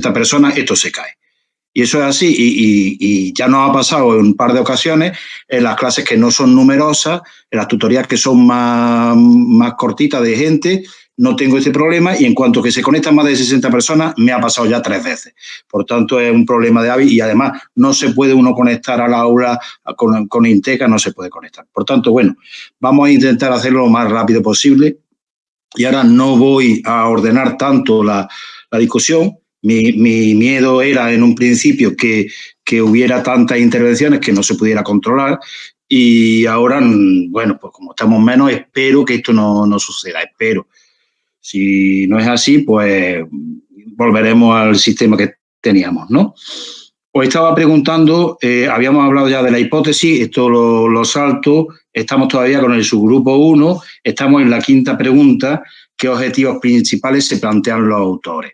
personas, esto se cae. Y eso es así, y ya nos ha pasado en un par de ocasiones en las clases que no son numerosas, en las tutorías que son más cortitas de gente, no tengo este problema, y en cuanto que se conectan más de 60 personas, me ha pasado ya 3 veces. Por tanto, es un problema de hábito, y además no se puede uno conectar al aula con Inteca, no se puede conectar. Por tanto, bueno, vamos a intentar hacerlo lo más rápido posible, y ahora no voy a ordenar tanto la discusión. Mi miedo era en un principio que hubiera tantas intervenciones que no se pudiera controlar, y ahora, bueno, pues como estamos menos, espero que esto no suceda, espero. Si no es así, pues volveremos al sistema que teníamos, ¿no? Os estaba preguntando, habíamos hablado ya de la hipótesis, esto lo salto, estamos todavía con el subgrupo 1, estamos en la quinta pregunta: ¿qué objetivos principales se plantean los autores?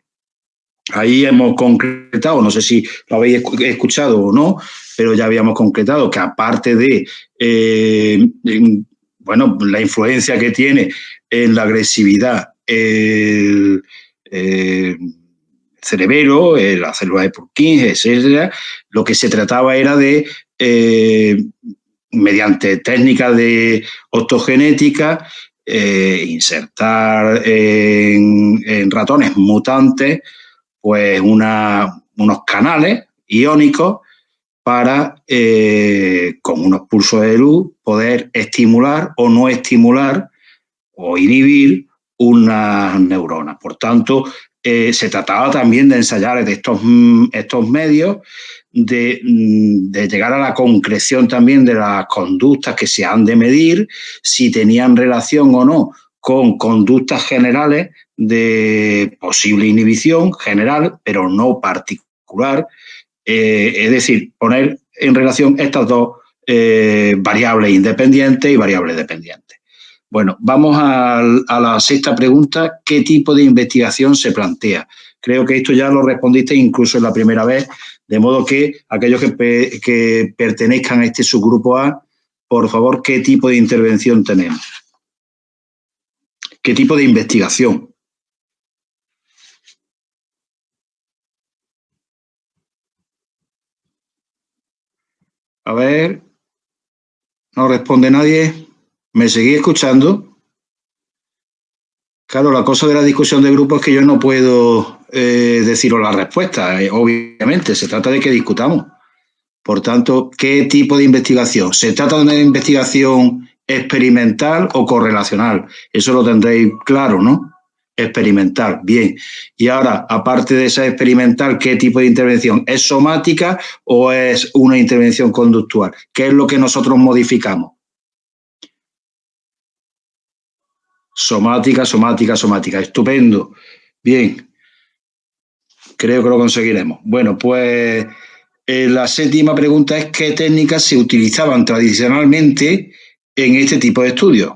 Ahí hemos concretado, no sé si lo habéis escuchado o no, pero ya habíamos concretado que aparte de bueno, la influencia que tiene en la agresividad el cerebelo, la célula de Purkinje, etcétera, lo que se trataba era de, mediante técnicas de optogenética, insertar en ratones mutantes pues unos canales iónicos para, con unos pulsos de luz, poder estimular o no estimular o inhibir unas neuronas. Por tanto, se trataba también de ensayar de estos medios, de llegar a la concreción también de las conductas que se han de medir, si tenían relación o no con conductas generales de posible inhibición general, pero no particular. Es decir, poner en relación estas dos variables independientes y variables dependientes. Bueno, vamos a la sexta pregunta: ¿qué tipo de investigación se plantea? Creo que esto ya lo respondiste incluso en la primera vez, de modo que aquellos que pertenezcan a este subgrupo A, por favor, ¿qué tipo de intervención tenemos? ¿Qué tipo de investigación? A ver, no responde nadie. ¿Me seguís escuchando? Claro, la cosa de la discusión de grupo es que yo no puedo deciros la respuesta. Obviamente, se trata de que discutamos. Por tanto, ¿qué tipo de investigación? ¿Se trata de una investigación experimental o correlacional? Eso lo tendréis claro, ¿no? Experimental, bien. Y ahora, aparte de esa experimental, ¿qué tipo de intervención? ¿Es somática o es una intervención conductual? ¿Qué es lo que nosotros modificamos? Somática, somática, somática. Estupendo. Bien. Creo que lo conseguiremos. Bueno, pues la séptima pregunta es: ¿qué técnicas se utilizaban tradicionalmente en este tipo de estudios?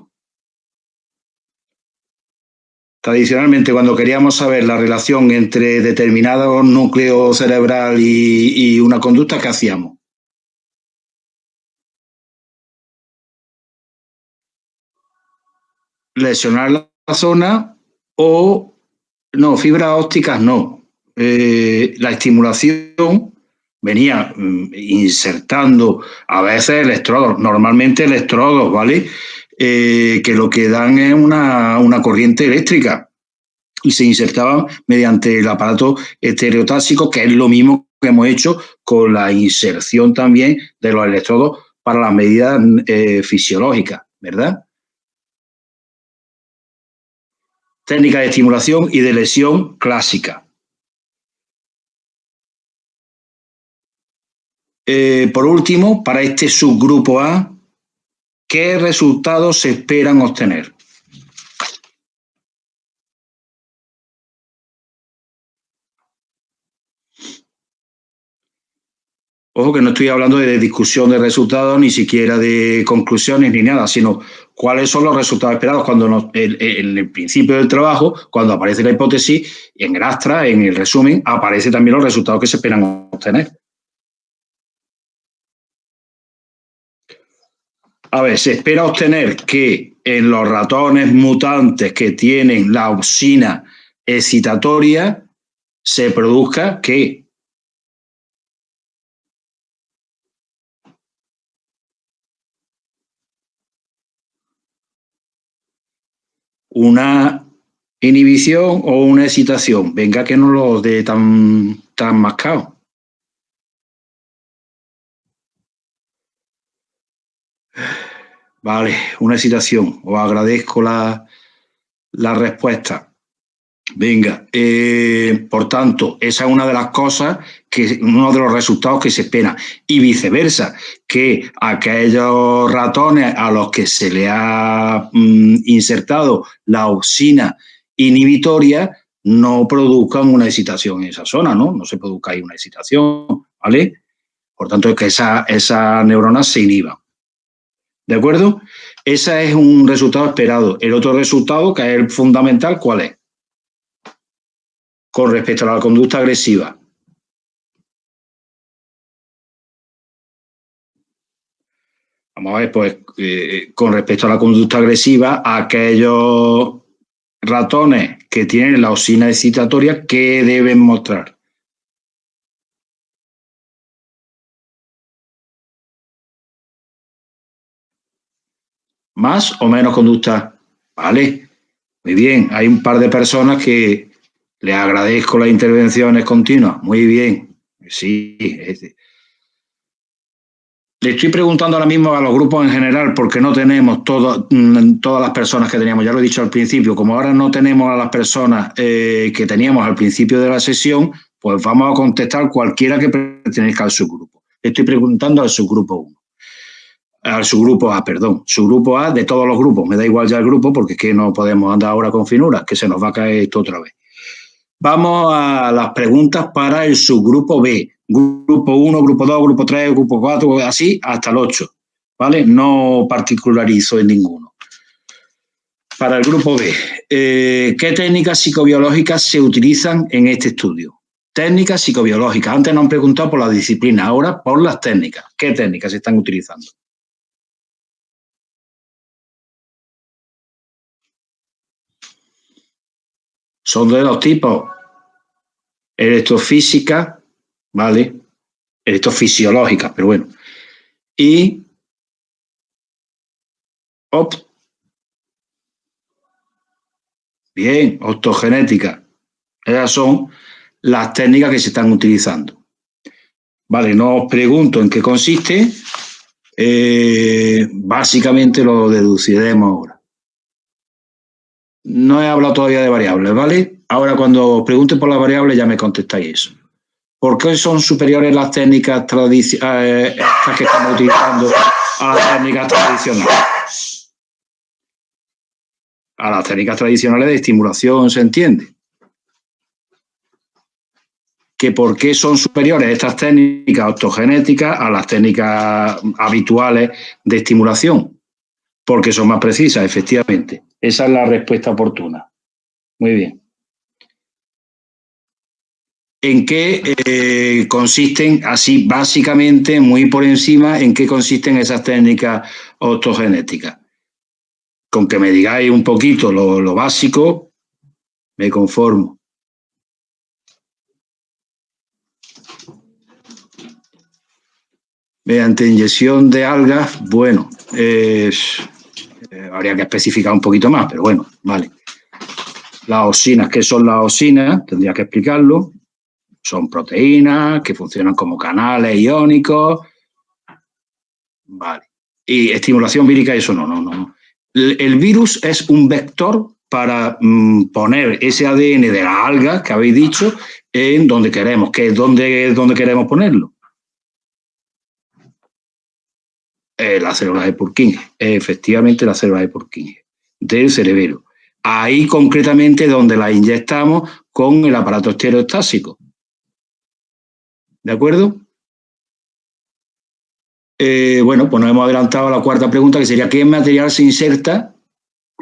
Tradicionalmente, cuando queríamos saber la relación entre determinado núcleo cerebral y una conducta, ¿qué hacíamos? Lesionar la zona o... No, fibras ópticas no. La estimulación venía insertando a veces electrodos, normalmente electrodos, ¿vale? Que lo que dan es una corriente eléctrica, y se insertaban mediante el aparato estereotáxico, que es lo mismo que hemos hecho con la inserción también de los electrodos para las medidas fisiológicas, ¿verdad? Técnica de estimulación y de lesión clásica. Por último, para este subgrupo A, ¿qué resultados se esperan obtener? Ojo que no estoy hablando de discusión de resultados, ni siquiera de conclusiones ni nada, sino cuáles son los resultados esperados cuando en el principio del trabajo, cuando aparece la hipótesis, en el astra, en el resumen, aparecen también los resultados que se esperan obtener. A ver, se espera obtener que en los ratones mutantes que tienen la opsina excitatoria, se produzca ¿qué? Una inhibición o una excitación. Venga, que no lo dé tan mascado. Vale, una excitación. Os agradezco la respuesta. Venga, por tanto, esa es una de las cosas, uno de los resultados que se espera. Y viceversa, que aquellos ratones a los que se le ha insertado la auxina inhibitoria no produzcan una excitación en esa zona, ¿no? No se produzca ahí una excitación, ¿vale? Por tanto, es que esas neuronas se inhiban. ¿De acuerdo? Ese es un resultado esperado. El otro resultado, que es el fundamental, ¿cuál es? Con respecto a la conducta agresiva. Vamos a ver, pues, con respecto a la conducta agresiva, aquellos ratones que tienen la auxina excitatoria, ¿qué deben mostrar? ¿Más o menos conducta? Vale, muy bien. Hay un par de personas que les agradezco las intervenciones continuas. Muy bien. Sí, le estoy preguntando ahora mismo a los grupos en general porque no tenemos todas las personas que teníamos. Ya lo he dicho al principio, como ahora no tenemos a las personas que teníamos al principio de la sesión, pues vamos a contestar cualquiera que pertenezca al subgrupo. Le estoy preguntando al subgrupo 1. Al subgrupo A, perdón. Subgrupo A de todos los grupos. Me da igual ya el grupo porque es que no podemos andar ahora con finuras, que se nos va a caer esto otra vez. Vamos a las preguntas para el subgrupo B. Grupo 1, grupo 2, grupo 3, grupo 4, así hasta el 8. ¿Vale? No particularizo en ninguno. Para el grupo B, ¿qué técnicas psicobiológicas se utilizan en este estudio? Técnicas psicobiológicas. Antes nos han preguntado por la disciplina, ahora por las técnicas. ¿Qué técnicas se están utilizando? Son de dos tipos. Electrofísica, ¿vale? Electrofisiológicas, pero bueno. Y bien, optogenética. Esas son las técnicas que se están utilizando. Vale, no os pregunto en qué consiste. Básicamente lo deduciremos ahora. No he hablado todavía de variables, ¿vale? Ahora cuando os pregunte por las variables ya me contestáis eso. ¿Por qué son superiores las técnicas tradicionales que estamos utilizando a las técnicas tradicionales? A las técnicas tradicionales de estimulación, ¿se entiende? Que por qué son superiores estas técnicas optogenéticas a las técnicas habituales de estimulación. Porque son más precisas, efectivamente. Esa es la respuesta oportuna. Muy bien. ¿En qué consisten, así básicamente, muy por encima, en qué consisten esas técnicas optogenéticas? Con que me digáis un poquito lo básico, me conformo. Mediante inyección de algas, bueno, habría que especificar un poquito más, pero bueno, vale. Las auxinas, ¿qué son las auxinas? Tendría que explicarlo. Son proteínas que funcionan como canales iónicos. Vale. Y estimulación vírica, eso no. El virus es un vector para poner ese ADN de las algas que habéis dicho en donde queremos. ¿Qué es donde queremos ponerlo? Las células de Purkinje. Efectivamente, las células de Purkinje del cerebelo. Ahí concretamente donde las inyectamos con el aparato estereostásico. ¿De acuerdo? Bueno, pues nos hemos adelantado a la cuarta pregunta, que sería ¿qué material se inserta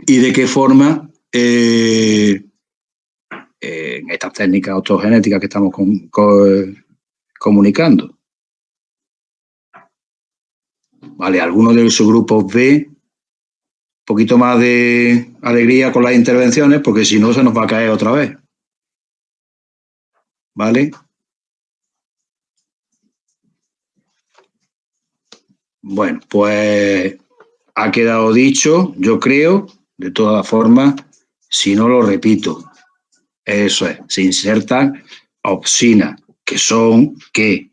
y de qué forma en estas técnicas autogenéticas que estamos comunicando? Vale, algunos de los subgrupos B, un poquito más de alegría con las intervenciones, porque si no se nos va a caer otra vez. ¿vale? Bueno, pues ha quedado dicho, yo creo, de todas formas, si no lo repito. Eso es, se insertan opsinas, que son ¿qué?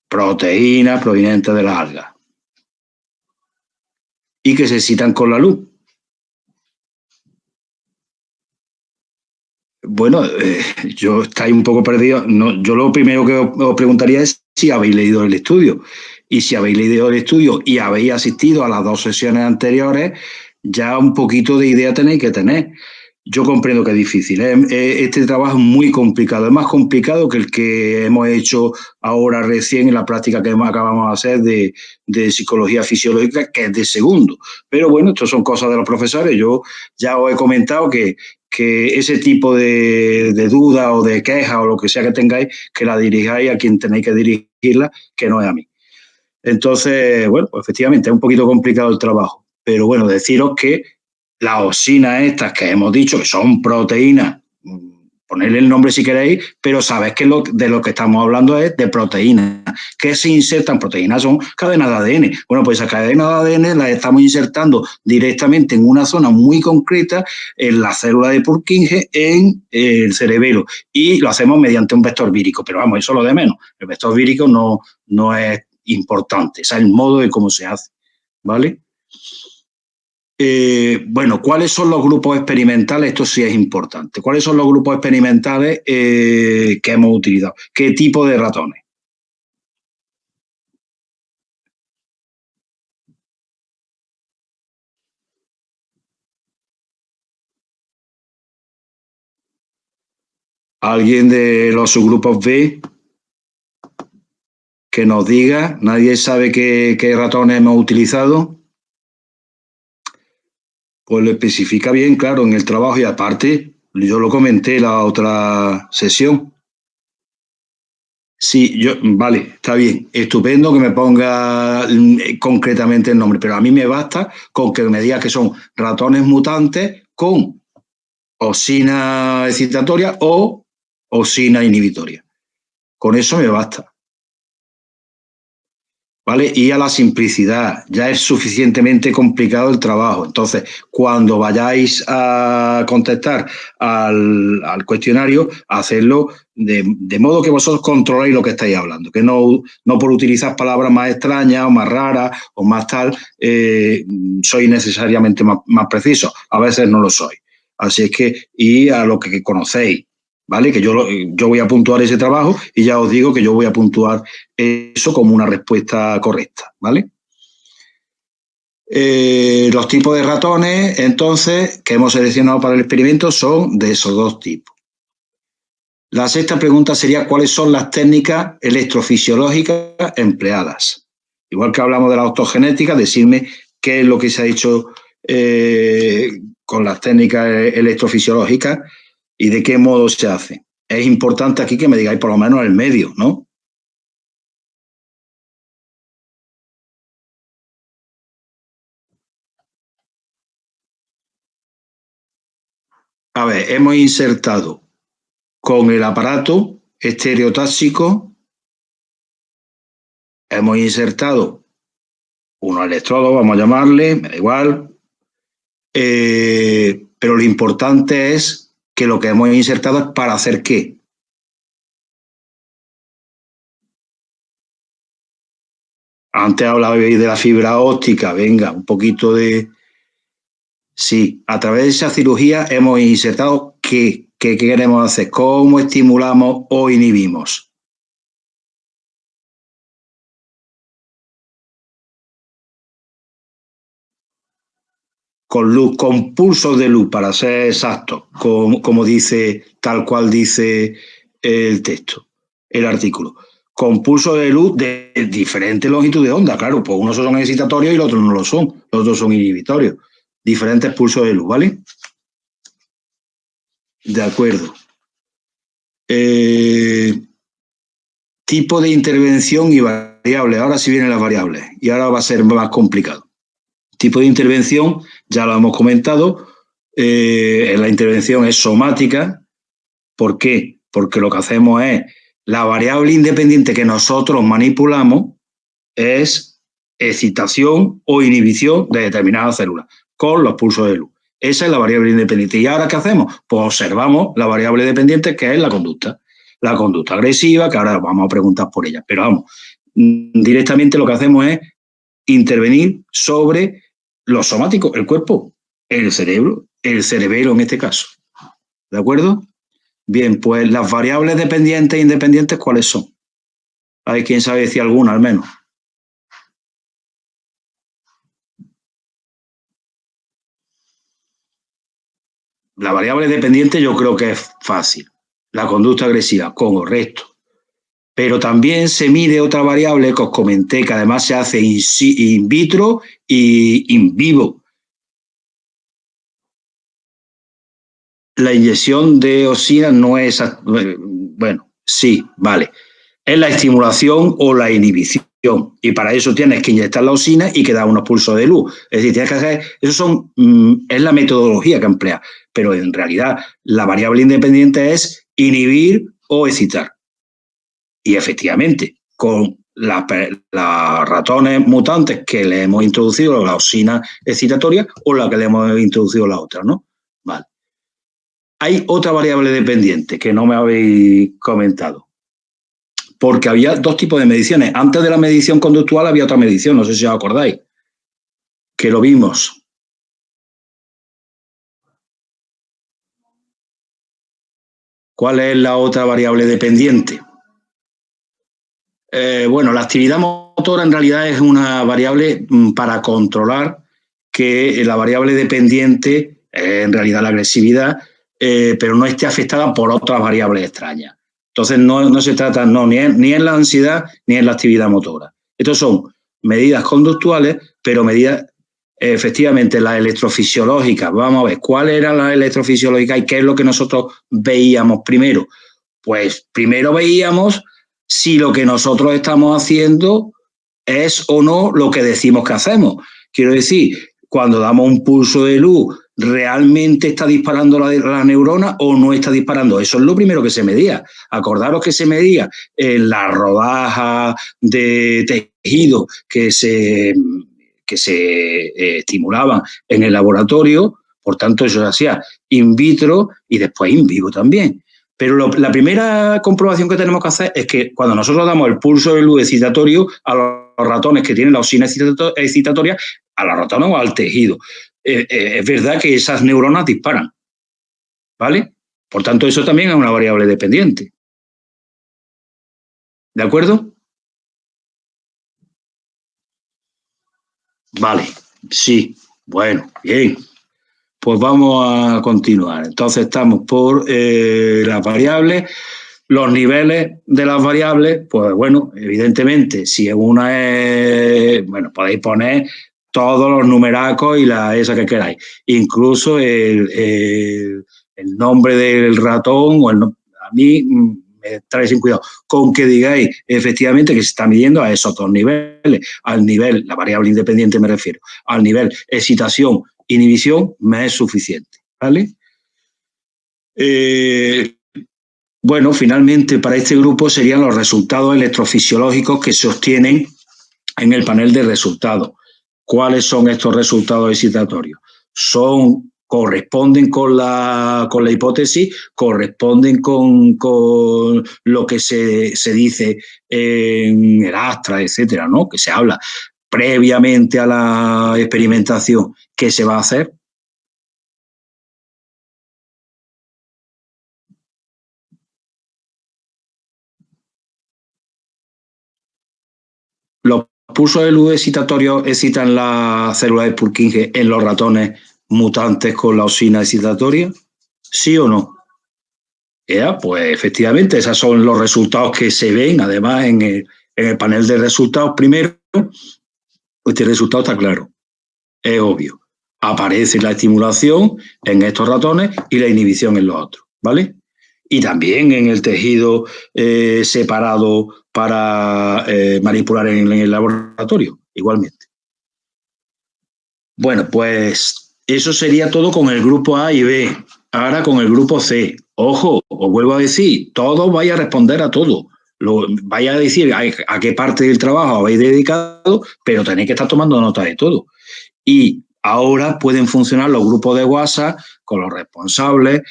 Proteínas provenientes de las algas y que se excitan con la luz. Bueno, yo estáis un poco perdido. No, yo lo primero que os preguntaría es si habéis leído el estudio. Y si habéis leído el estudio y habéis asistido a las 2 sesiones anteriores, ya un poquito de idea tenéis que tener. Yo comprendo que es difícil, ¿eh? Este trabajo es muy complicado, es más complicado que el que hemos hecho ahora recién en la práctica que acabamos de hacer de psicología fisiológica, que es de segundo. Pero bueno, esto son cosas de los profesores. Yo ya os he comentado que ese tipo de duda o de queja o lo que sea que tengáis, que la dirijáis a quien tenéis que dirigirla, que no es a mí. Entonces, bueno, pues efectivamente es un poquito complicado el trabajo. Pero bueno, deciros que las oxinas estas que hemos dicho, que son proteínas, ponerle el nombre si queréis, pero sabéis que de lo que estamos hablando es de proteínas. ¿Qué se insertan? Proteínas son cadenas de ADN. Bueno, pues esas cadenas de ADN las estamos insertando directamente en una zona muy concreta, en la célula de Purkinje, en el cerebelo. Y lo hacemos mediante un vector vírico. Pero vamos, eso es lo de menos. El vector vírico no es importante. Ese es el modo de cómo se hace. ¿Vale? Bueno, ¿cuáles son los grupos experimentales? Esto sí es importante. ¿Cuáles son los grupos experimentales que hemos utilizado? ¿Qué tipo de ratones? ¿Alguien de los subgrupos B que nos diga? ¿Nadie sabe qué ratones hemos utilizado? Pues lo especifica bien, claro, en el trabajo y aparte, yo lo comenté en la otra sesión. Sí, vale, está bien, estupendo que me ponga concretamente el nombre, pero a mí me basta con que me diga que son ratones mutantes con oxina excitatoria o oxina inhibitoria. Con eso me basta. ¿Vale? Y a la simplicidad, ya es suficientemente complicado el trabajo. Entonces, cuando vayáis a contestar al cuestionario, hacedlo de modo que vosotros controléis lo que estáis hablando, que no por utilizar palabras más extrañas o más raras o más tal, sois necesariamente más precisos. A veces no lo sois. Así es que, y a lo que conocéis, ¿vale? Que yo voy a puntuar ese trabajo y ya os digo que yo voy a puntuar eso como una respuesta correcta, ¿vale? Los tipos de ratones, entonces, que hemos seleccionado para el experimento son de esos dos tipos. La sexta pregunta sería ¿cuáles son las técnicas electrofisiológicas empleadas? Igual que hablamos de la optogenética, decirme qué es lo que se ha hecho con las técnicas electrofisiológicas y de qué modo se hace. Es importante aquí que me digáis por lo menos el medio, ¿no? A ver, hemos insertado con el aparato estereotáxico, hemos insertado unos electrodos, vamos a llamarle, me da igual, pero lo importante es que lo que hemos insertado es para hacer qué. Antes hablabais de la fibra óptica, venga, un poquito de... Sí, a través de esa cirugía hemos insertado qué queremos hacer, cómo estimulamos o inhibimos. Con luz, con pulsos de luz, para ser exacto, como dice, tal cual dice el texto, el artículo. Con pulsos de luz de diferente longitud de onda, claro, pues unos son excitatorios y los otros no lo son, los otros son inhibitorios. Diferentes pulsos de luz, ¿vale? De acuerdo. Tipo de intervención y variables. Ahora sí vienen las variables y ahora va a ser más complicado. Tipo de intervención, ya lo hemos comentado, la intervención es somática. ¿Por qué? porque lo que hacemos es, la variable independiente que nosotros manipulamos es excitación o inhibición de determinadas células con los pulsos de luz. Esa es la variable independiente. ¿Y ahora qué hacemos? Pues observamos la variable dependiente, que es la conducta. La conducta agresiva, que ahora vamos a preguntar por ella. Pero vamos, directamente lo que hacemos es intervenir sobre lo somático, el cuerpo, el cerebro, el cerebelo en este caso. ¿De acuerdo? Bien, pues las variables dependientes e independientes, ¿cuáles son? ¿Hay quien sabe decir alguna al menos? La variable dependiente yo creo que es fácil. La conducta agresiva, correcto. Pero también se mide otra variable que os comenté, que además se hace in vitro y in vivo. La inyección de oxina no es... Bueno, sí, vale. Es la estimulación o la inhibición. Y para eso tienes que inyectar la oxina y que da unos pulsos de luz. Es decir, tienes que hacer... es la metodología que emplea. Pero en realidad la variable independiente es inhibir o excitar. Y efectivamente, con los ratones mutantes que le hemos introducido la oxina excitatoria o la que le hemos introducido la otra, ¿no? Vale. Hay otra variable dependiente que no me habéis comentado. Porque había dos tipos de mediciones. Antes de la medición conductual había otra medición, no sé si os acordáis, que lo vimos. ¿Cuál es la otra variable dependiente? Bueno, la actividad motora en realidad es una variable para controlar que la variable dependiente, en realidad la agresividad, pero no esté afectada por otras variables extrañas. Entonces no se trata ni en la ansiedad ni en la actividad motora. Estos son medidas conductuales, pero medidas efectivamente las electrofisiológicas. Vamos a ver, ¿cuál era la electrofisiológica y qué es lo que nosotros veíamos primero? Pues primero veíamos si lo que nosotros estamos haciendo es o no lo que decimos que hacemos. Quiero decir, cuando damos un pulso de luz, ¿realmente está disparando la neurona o no está disparando? Eso es lo primero que se medía. Acordaros que se medía en la rodaja de tejido que se estimulaban en el laboratorio, por tanto eso se hacía in vitro y después in vivo también. Pero la primera comprobación que tenemos que hacer es que cuando nosotros damos el pulso de luz excitatorio a los ratones que tienen la oxina excitatoria, a la ratona o al tejido, es verdad que esas neuronas disparan, ¿vale? Por tanto, eso también es una variable dependiente. ¿De acuerdo? Vale, sí, bueno, bien. Pues vamos a continuar. Entonces estamos por las variables. Los niveles de las variables, pues bueno, evidentemente, si una es, bueno, podéis poner todos los numeracos y esa que queráis. Incluso el nombre del ratón o a mí me trae sin cuidado. Con que digáis efectivamente que se está midiendo a esos dos niveles. Al nivel, la variable independiente me refiero, al nivel excitación, inhibición, me es suficiente, ¿vale? Bueno, finalmente para este grupo serían los resultados electrofisiológicos que se obtienen en el panel de resultados. ¿Cuáles son estos resultados excitatorios? Corresponden con la hipótesis, corresponden con lo que se dice en el Astra, etcétera, ¿no? Que se habla previamente a la experimentación que se va a hacer. Los pulsos de luz excitatorios excitan las células de Purkinje en los ratones mutantes con la oxina excitatoria, ¿sí o no? Pues efectivamente, esos son los resultados que se ven, además, en el panel de resultados. Primero, este resultado está claro, es obvio. Aparece la estimulación en estos ratones y la inhibición en los otros, ¿vale? Y también en el tejido separado para manipular en el laboratorio, igualmente. Bueno, pues eso sería todo con el grupo A y B. Ahora con el grupo C. Ojo, os vuelvo a decir, todos vais a responder a todo. Vais a decir a qué parte del trabajo habéis dedicado, pero tenéis que estar tomando nota de todo. Y ahora pueden funcionar los grupos de WhatsApp con los responsables,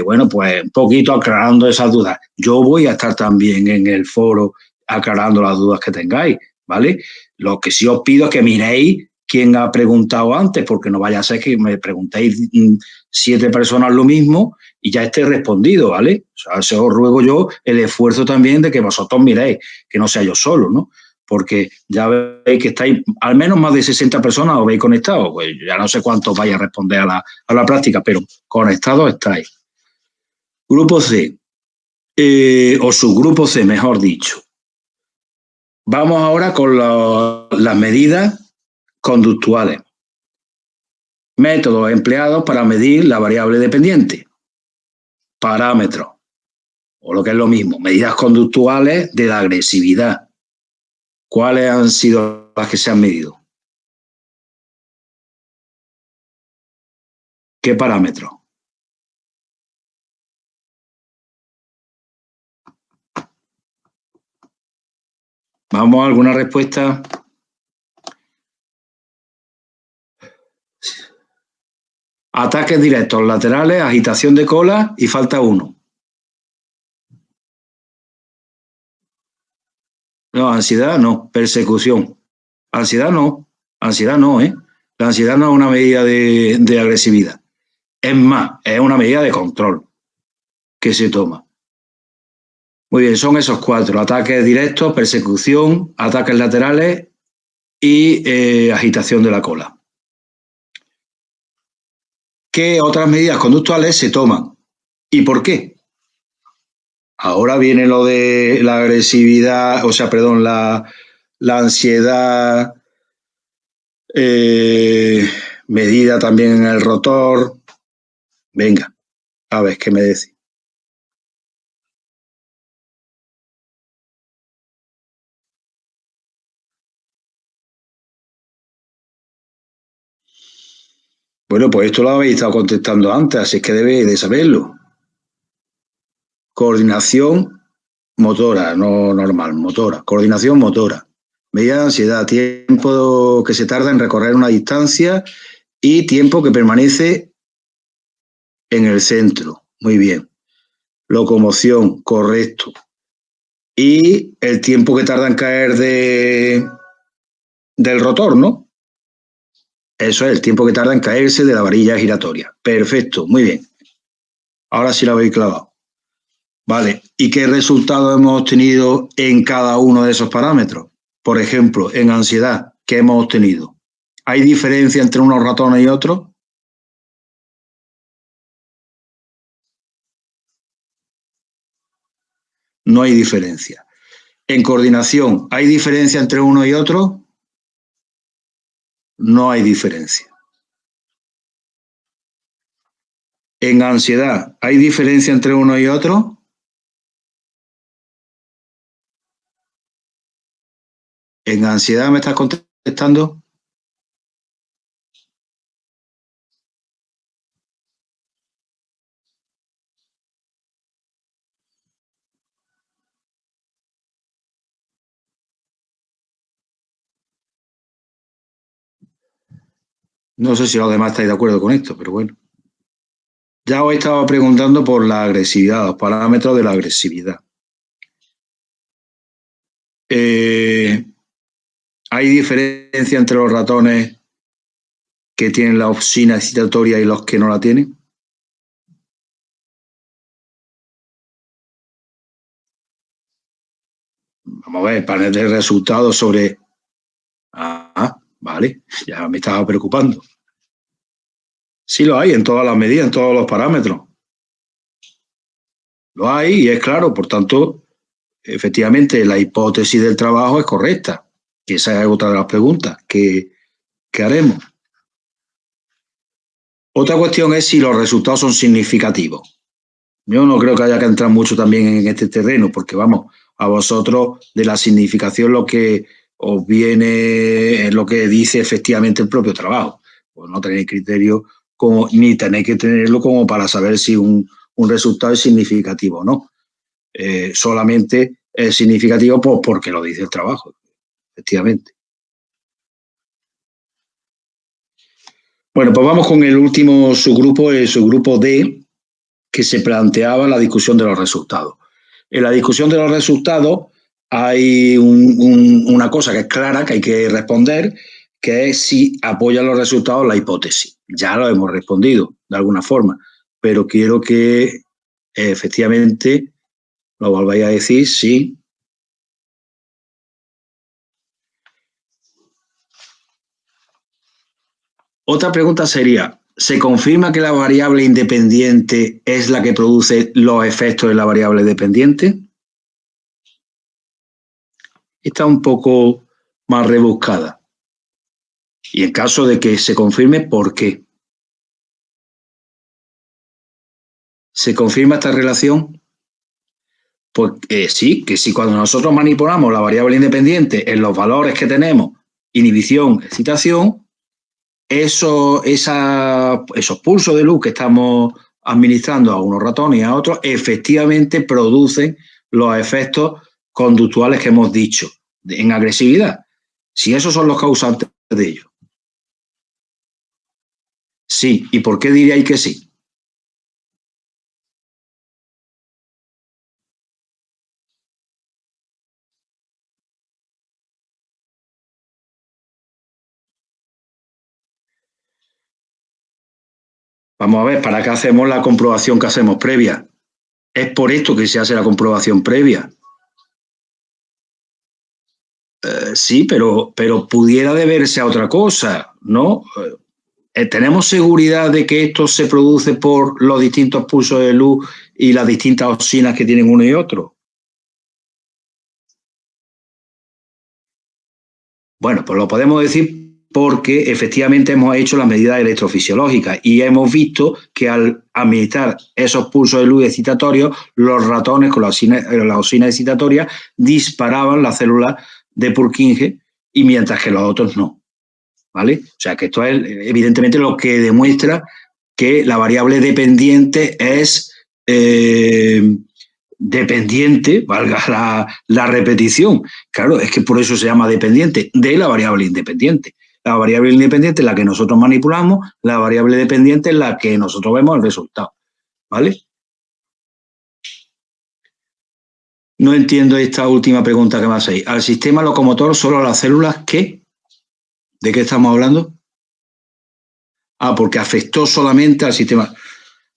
bueno, pues un poquito aclarando esas dudas. Yo voy a estar también en el foro aclarando las dudas que tengáis, ¿vale? Lo que sí os pido es que miréis quién ha preguntado antes, porque no vaya a ser que me preguntéis 7 personas lo mismo y ya esté respondido, ¿vale? O sea, se os ruego yo el esfuerzo también de que vosotros miréis, que no sea yo solo, ¿no? Porque ya veis que estáis, al menos más de 60 personas os veis conectados, pues ya no sé cuántos vais a responder a la práctica, pero conectados estáis. Grupo C, o subgrupo C, mejor dicho. Vamos ahora con las medidas conductuales. Métodos empleados para medir la variable dependiente. Parámetros, o lo que es lo mismo, medidas conductuales de la agresividad. ¿Cuáles han sido las que se han medido? ¿Qué parámetros? ¿Vamos a alguna respuesta? Ataques directos, laterales, agitación de cola y falta uno. No, ansiedad no, persecución. Ansiedad no, ¿eh? La ansiedad no es una medida de agresividad. Es más, es una medida de control que se toma. Muy bien, son esos 4. Ataques directos, persecución, ataques laterales y agitación de la cola. ¿Qué otras medidas conductuales se toman? ¿Y por qué? Ahora viene lo de la agresividad, o sea, perdón, la ansiedad medida también en el rotor. Venga, a ver qué me decís. Bueno, pues esto lo habéis estado contestando antes, así es que debéis de saberlo. Coordinación motora, no normal, motora. Coordinación motora. Medida de ansiedad, tiempo que se tarda en recorrer una distancia y tiempo que permanece en el centro. Muy bien. Locomoción, correcto. Y el tiempo que tarda en caer del rotor, ¿no? Eso es el tiempo que tarda en caerse de la varilla giratoria. Perfecto, muy bien. Ahora sí lo habéis clavado. Vale, ¿y qué resultados hemos obtenido en cada uno de esos parámetros? Por ejemplo, en ansiedad, ¿qué hemos obtenido? ¿Hay diferencia entre unos ratones y otros? No hay diferencia. En coordinación, ¿hay diferencia entre uno y otro? No hay diferencia. En ansiedad, ¿hay diferencia entre uno y otro? ¿En ansiedad me estás contestando? No sé si los demás estáis de acuerdo con esto, pero bueno. Ya os estaba preguntando por la agresividad, los parámetros de la agresividad. ¿Hay diferencia entre los ratones que tienen la opsina excitatoria y los que no la tienen? Vamos a ver, panel de resultados sobre... Ah, vale, ya me estaba preocupando. Sí lo hay en todas las medidas, en todos los parámetros. Lo hay y es claro, por tanto, efectivamente, la hipótesis del trabajo es correcta. Y esa es otra de las preguntas que haremos. Otra cuestión es si los resultados son significativos. Yo no creo que haya que entrar mucho también en este terreno, porque vamos, a vosotros de la significación lo que os viene es lo que dice efectivamente el propio trabajo. Pues no tenéis criterio como, ni tenéis que tenerlo como para saber si un un resultado es significativo o no. Solamente es significativo pues, porque lo dice el trabajo, efectivamente. Bueno, pues vamos con el último subgrupo, el subgrupo D, que se planteaba la discusión de los resultados. En la discusión de los resultados hay una cosa que es clara, que hay que responder, que es si apoya los resultados la hipótesis. Ya lo hemos respondido de alguna forma, pero quiero que efectivamente lo volváis a decir, sí. Otra pregunta sería, ¿se confirma que la variable independiente es la que produce los efectos de la variable dependiente? Está un poco más rebuscada. Y en caso de que se confirme, ¿por qué? ¿Se confirma esta relación? Pues sí, que si cuando nosotros manipulamos la variable independiente en los valores que tenemos, inhibición, excitación, esos pulsos de luz que estamos administrando a unos ratones y a otros, efectivamente producen los efectos conductuales que hemos dicho en agresividad. Si esos son los causantes de ello. Sí, ¿y por qué diríais que sí? Vamos a ver, ¿para qué hacemos la comprobación que hacemos previa? Es por esto que se hace la comprobación previa. Sí, pero pudiera deberse a otra cosa, ¿no? ¿Tenemos seguridad de que esto se produce por los distintos pulsos de luz y las distintas oxinas que tienen uno y otro? Bueno, pues lo podemos decir porque efectivamente hemos hecho las medidas electrofisiológicas y hemos visto que al administrar esos pulsos de luz excitatorios, los ratones con la oxina excitatoria disparaban las células de Purkinje y mientras que los otros no. ¿Vale? O sea que esto es evidentemente lo que demuestra que la variable dependiente es dependiente, valga la repetición. Claro, es que por eso se llama dependiente de la variable independiente. La variable independiente es la que nosotros manipulamos, la variable dependiente es la que nosotros vemos el resultado. ¿Vale? No entiendo esta última pregunta que me hacéis. ¿Al sistema locomotor solo a las células qué? ¿De qué estamos hablando? Ah, porque afectó solamente al sistema.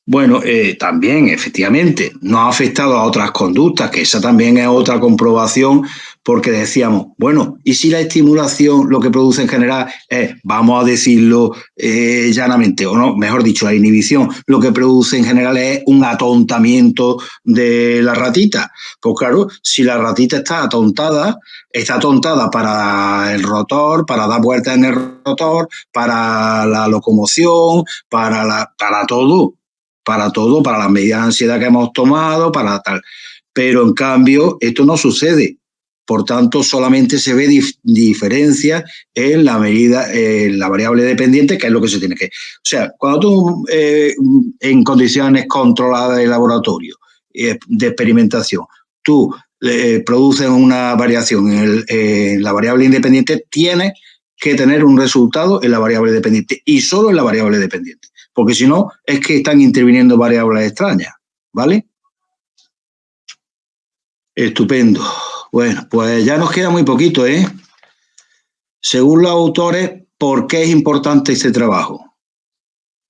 Bueno, también, efectivamente, no ha afectado a otras conductas, que esa también es otra comprobación, porque decíamos, bueno, ¿y si la estimulación lo que produce en general es, vamos a decirlo llanamente, o no, mejor dicho, la inhibición, lo que produce en general es un atontamiento de la ratita? Pues claro, si la ratita está atontada para el rotor, para dar vueltas en el rotor, para la locomoción, para todo, para las medidas de ansiedad que hemos tomado, para tal. Pero en cambio, esto no sucede. Por tanto, solamente se ve diferencia en la medida, en la variable dependiente, que es lo que se tiene que. O sea, cuando tú en condiciones controladas de laboratorio, de experimentación, tú produces una variación en la variable independiente, tienes que tener un resultado en la variable dependiente y solo en la variable dependiente. Porque si no, es que están interviniendo variables extrañas, ¿vale? Estupendo. Bueno, pues ya nos queda muy poquito, ¿eh? Según los autores, ¿por qué es importante este trabajo?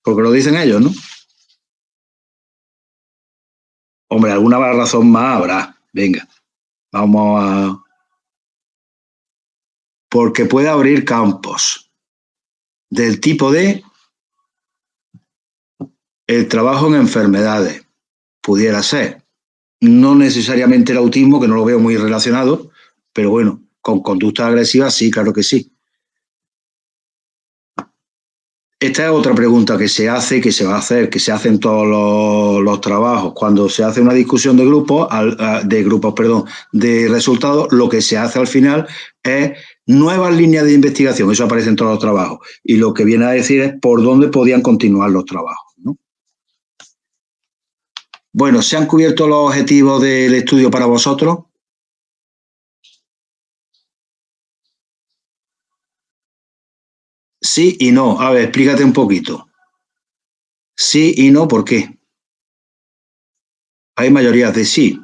Porque lo dicen ellos, ¿no? Hombre, alguna razón más habrá. Venga, vamos a... Porque puede abrir campos del tipo de el trabajo en enfermedades, pudiera ser. No necesariamente el autismo, que no lo veo muy relacionado, pero bueno, con conductas agresivas sí, claro que sí. Esta es otra pregunta que se hace, que se va a hacer, que se hacen todos los trabajos. Cuando se hace una discusión de grupos, de resultados, lo que se hace al final es nuevas líneas de investigación. Eso aparece en todos los trabajos. Y lo que viene a decir es por dónde podían continuar los trabajos, ¿no? Bueno, ¿se han cubierto los objetivos del estudio para vosotros? Sí y no. A ver, explícate un poquito. Sí y no, ¿por qué? Hay mayorías de sí.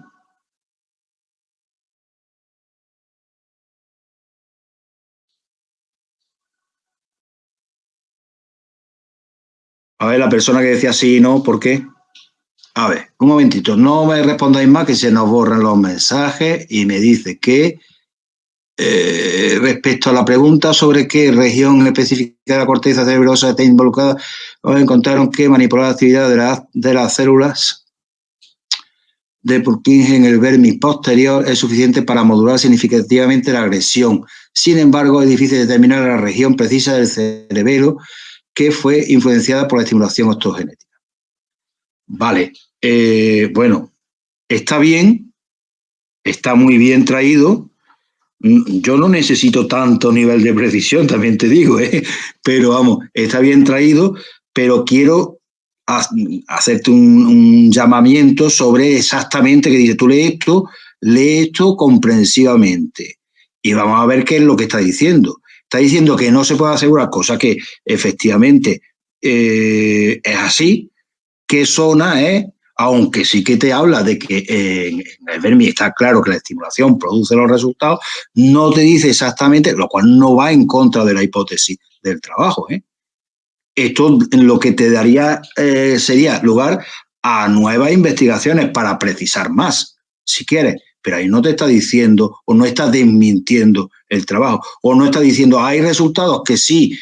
A ver, la persona que decía sí y no, ¿por qué? A ver, un momentito, no me respondáis más que se nos borran los mensajes y me dice que respecto a la pregunta sobre qué región específica de la corteza cerebrosa está involucrada, encontraron que manipular la actividad de las células de Purkinje en el vermis posterior es suficiente para modular significativamente la agresión. Sin embargo, es difícil determinar la región precisa del cerebelo que fue influenciada por la estimulación optogenética. Vale, bueno, está bien, está muy bien traído. Yo no necesito tanto nivel de precisión, también te digo, ¿eh? Pero vamos, está bien traído, pero quiero hacerte un llamamiento sobre exactamente que dice, tú lee esto comprensivamente y vamos a ver qué es lo que está diciendo. Está diciendo que no se puede asegurar, cosa que efectivamente es así, qué zona es, aunque sí que te habla de que en el Vermi está claro que la estimulación produce los resultados, no te dice exactamente, lo cual no va en contra de la hipótesis del trabajo. Esto lo que te daría sería lugar a nuevas investigaciones para precisar más, si quieres, pero ahí no te está diciendo o no está desmintiendo el trabajo, o no está diciendo hay resultados que sí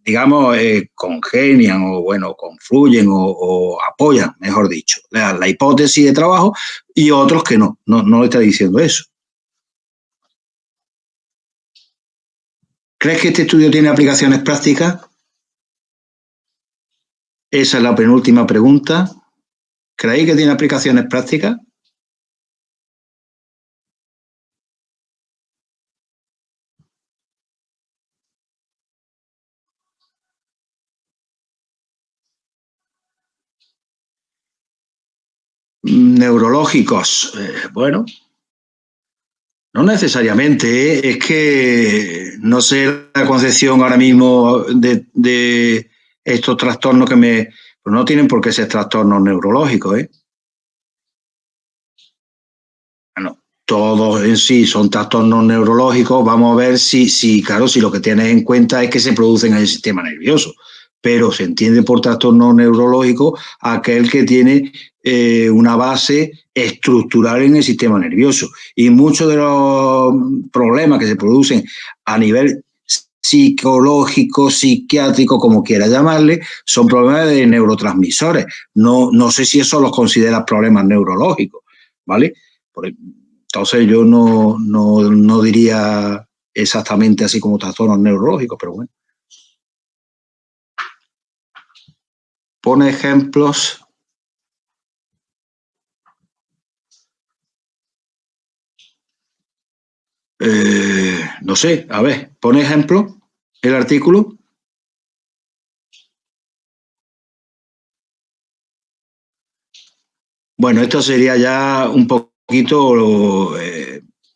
digamos, congenian o, bueno, confluyen o apoyan, mejor dicho, la hipótesis de trabajo y otros que no está diciendo eso. ¿Crees que este estudio tiene aplicaciones prácticas? Esa es la penúltima pregunta. ¿Creéis que tiene aplicaciones prácticas? Neurológicos. Bueno, no necesariamente. Es que no sé la concepción ahora mismo de estos trastornos que me... Pues no tienen por qué ser trastornos neurológicos, ¿eh? Bueno, todos en sí son trastornos neurológicos. Vamos a ver claro, si lo que tienes en cuenta es que se producen en el sistema nervioso. Pero se entiende por trastorno neurológico aquel que tiene una base estructural en el sistema nervioso. Y muchos de los problemas que se producen a nivel psicológico, psiquiátrico, como quiera llamarle, son problemas de neurotransmisores. No sé si eso los considera problemas neurológicos, ¿vale? Entonces yo no diría exactamente así como trastornos neurológicos, pero bueno. Pone ejemplos. No sé, a ver, pone ejemplo el artículo. Bueno, esto sería ya un poquito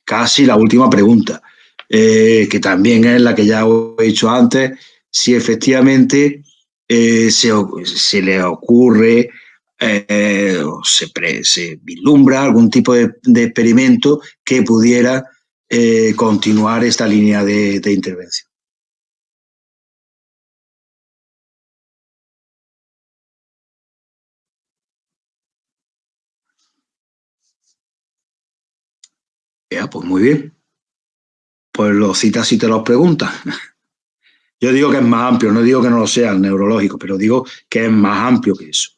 casi la última pregunta, que también es la que ya os he dicho antes, si efectivamente se le ocurre o se vislumbra algún tipo de experimento que pudiera continuar esta línea de intervención. Ya, pues muy bien. Pues lo citas y te los preguntas. Yo digo que es más amplio, no digo que no lo sea el neurológico, pero digo que es más amplio que eso.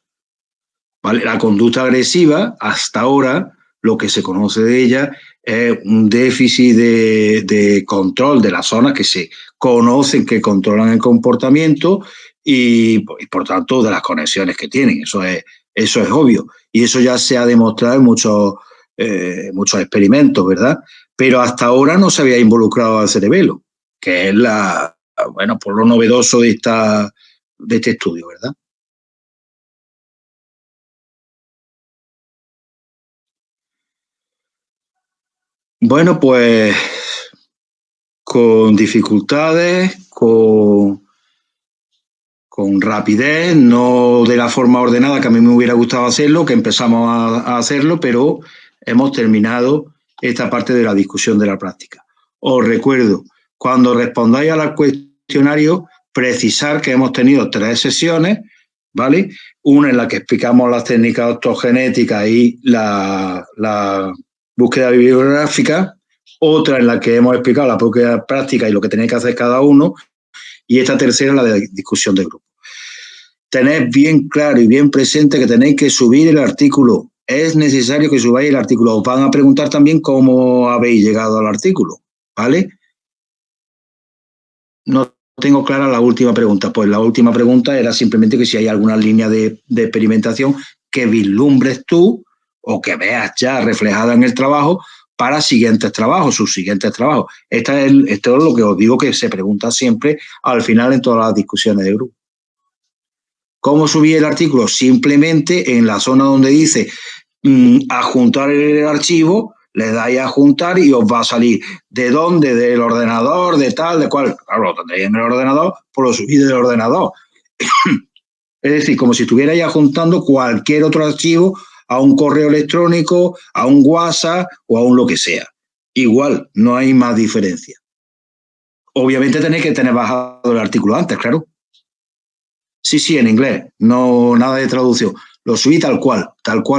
¿Vale? La conducta agresiva, hasta ahora, lo que se conoce de ella es un déficit de control de las zonas que se conocen que controlan el comportamiento y por tanto de las conexiones que tienen. Eso es obvio. Y eso ya se ha demostrado en muchos experimentos, ¿verdad? Pero hasta ahora no se había involucrado al cerebelo, que es bueno, por lo novedoso de este estudio, ¿verdad? Bueno, pues con dificultades, con rapidez, no de la forma ordenada que a mí me hubiera gustado hacerlo, que empezamos a hacerlo, pero hemos terminado esta parte de la discusión de la práctica. Os recuerdo, cuando respondáis al cuestionario, precisar que hemos tenido 3 sesiones, ¿vale? Una en la que explicamos las técnicas ortogenéticas y la búsqueda bibliográfica, otra en la que hemos explicado la búsqueda práctica y lo que tenéis que hacer cada uno, y esta tercera, la de discusión de grupo. Tened bien claro y bien presente que tenéis que subir el artículo. Es necesario que subáis el artículo. Os van a preguntar también cómo habéis llegado al artículo, ¿vale? No tengo clara la última pregunta. Pues la última pregunta era simplemente que si hay alguna línea de experimentación que vislumbres tú o que veas ya reflejada en el trabajo para siguientes trabajos, sus siguientes trabajos. Esto es lo que os digo que se pregunta siempre al final en todas las discusiones de grupo. ¿Cómo subí el artículo? Simplemente en la zona donde dice adjuntar el archivo, le dais a adjuntar y os va a salir de dónde, del ordenador, de tal, de cual. Claro, lo tendréis en el ordenador, pues lo subís del ordenador. Es decir, como si estuvierais adjuntando cualquier otro archivo a un correo electrónico, a un WhatsApp o a un lo que sea. Igual, no hay más diferencia. Obviamente tenéis que tener bajado el artículo antes, claro. Sí, en inglés, no nada de traducción. Lo subí tal cual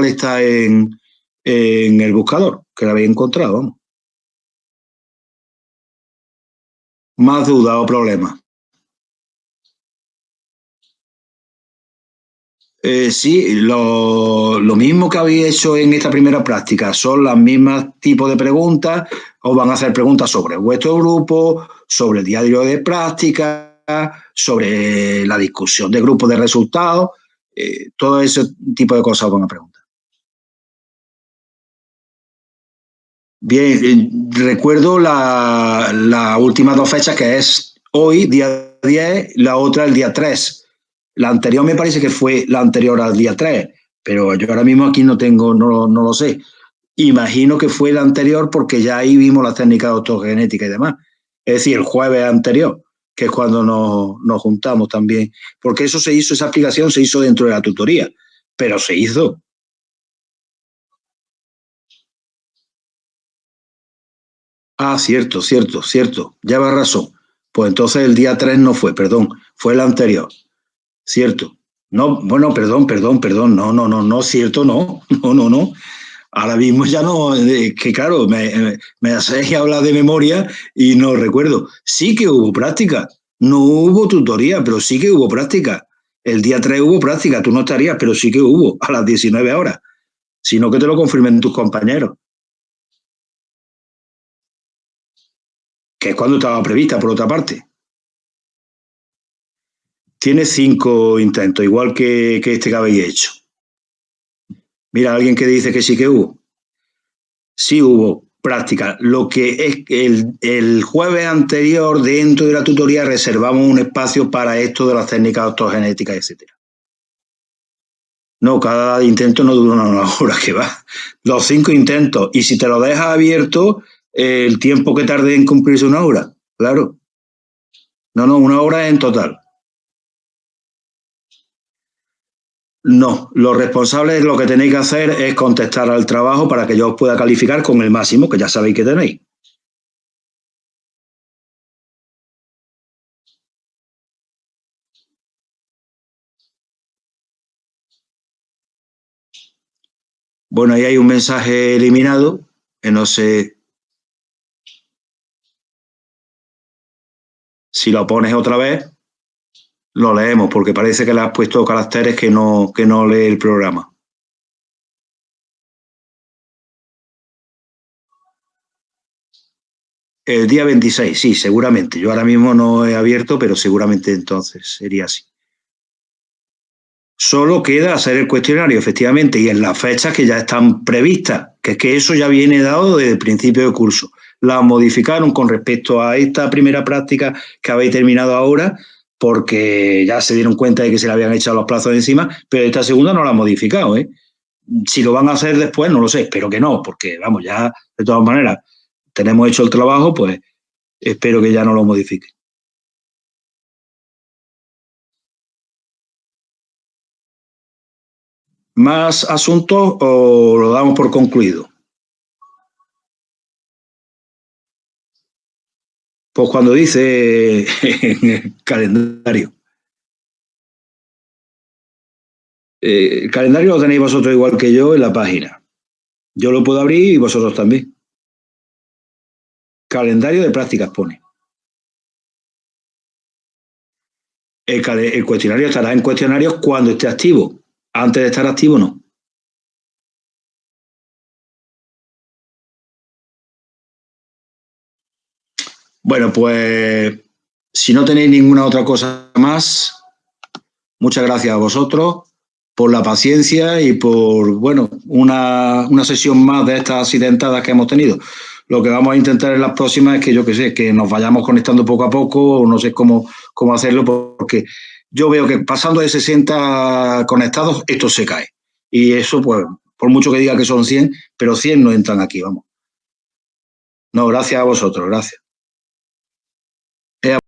está en el buscador, que lo habéis encontrado, vamos. Más dudas o problemas. Sí, lo mismo que habéis hecho en esta primera práctica, son las mismas tipos de preguntas, os van a hacer preguntas sobre vuestro grupo, sobre el diario de práctica, sobre la discusión de grupos de resultados, todo ese tipo de cosas os van a preguntar. Bien, recuerdo las últimas 2 fechas, que es hoy, día 10, la otra el día 3. La anterior me parece que fue la anterior al día 3, pero yo ahora mismo aquí no lo sé. Imagino que fue la anterior porque ya ahí vimos las técnicas de autogenética y demás. Es decir, el jueves anterior, que es cuando nos juntamos también. Porque esa aplicación se hizo dentro de la tutoría, pero se hizo. Ah, cierto. Lleva razón. Pues entonces el día 3 no fue, perdón, fue el anterior. Cierto. No, bueno, perdón. No, cierto, no. No. Ahora mismo ya no, que claro, me hacéis hablar de memoria y no recuerdo. Sí que hubo práctica. No hubo tutoría, pero sí que hubo práctica. El día 3 hubo práctica, tú no estarías, pero sí que hubo, a las 19 horas. Sino que te lo confirmen tus compañeros, que es cuando estaba prevista, por otra parte. Tiene 5 intentos, igual que este que habéis hecho. Mira, alguien que dice que sí que hubo. Sí hubo práctica. Lo que es que el jueves anterior, dentro de la tutoría, reservamos un espacio para esto de las técnicas autogenéticas, etcétera. No, cada intento no dura una hora, que va. Los 5 intentos. Y si te lo dejas abierto, el tiempo que tarde en cumplirse una hora. Claro. No, una hora en total. No, los responsables lo que tenéis que hacer es contestar al trabajo para que yo os pueda calificar con el máximo, que ya sabéis que tenéis. Bueno, ahí hay un mensaje eliminado, que no sé si lo pones otra vez, lo leemos, porque parece que le has puesto caracteres que no lee el programa. El día 26, sí, seguramente. Yo ahora mismo no he abierto, pero seguramente entonces sería así. Solo queda hacer el cuestionario, efectivamente, y en las fechas que ya están previstas, que es que eso ya viene dado desde el principio del curso. La modificaron con respecto a esta primera práctica que habéis terminado ahora, porque ya se dieron cuenta de que se le habían echado los plazos encima, pero esta segunda no la han modificado, ¿eh? Si lo van a hacer después, no lo sé, espero que no, porque vamos, ya de todas maneras, tenemos hecho el trabajo, pues espero que ya no lo modifiquen. ¿Más asuntos o lo damos por concluido? Pues cuando dice calendario. El calendario lo tenéis vosotros igual que yo en la página. Yo lo puedo abrir y vosotros también. Calendario de prácticas pone. El cuestionario estará en cuestionarios cuando esté activo. Antes de estar activo, no. Bueno, pues si no tenéis ninguna otra cosa más, muchas gracias a vosotros por la paciencia y por, bueno, una sesión más de estas accidentadas que hemos tenido. Lo que vamos a intentar en las próximas es que, yo qué sé, que nos vayamos conectando poco a poco, o no sé cómo hacerlo, porque yo veo que pasando de 60 conectados, esto se cae. Y eso, pues, por mucho que diga que son 100, pero 100 no entran aquí, vamos. No, gracias a vosotros, gracias.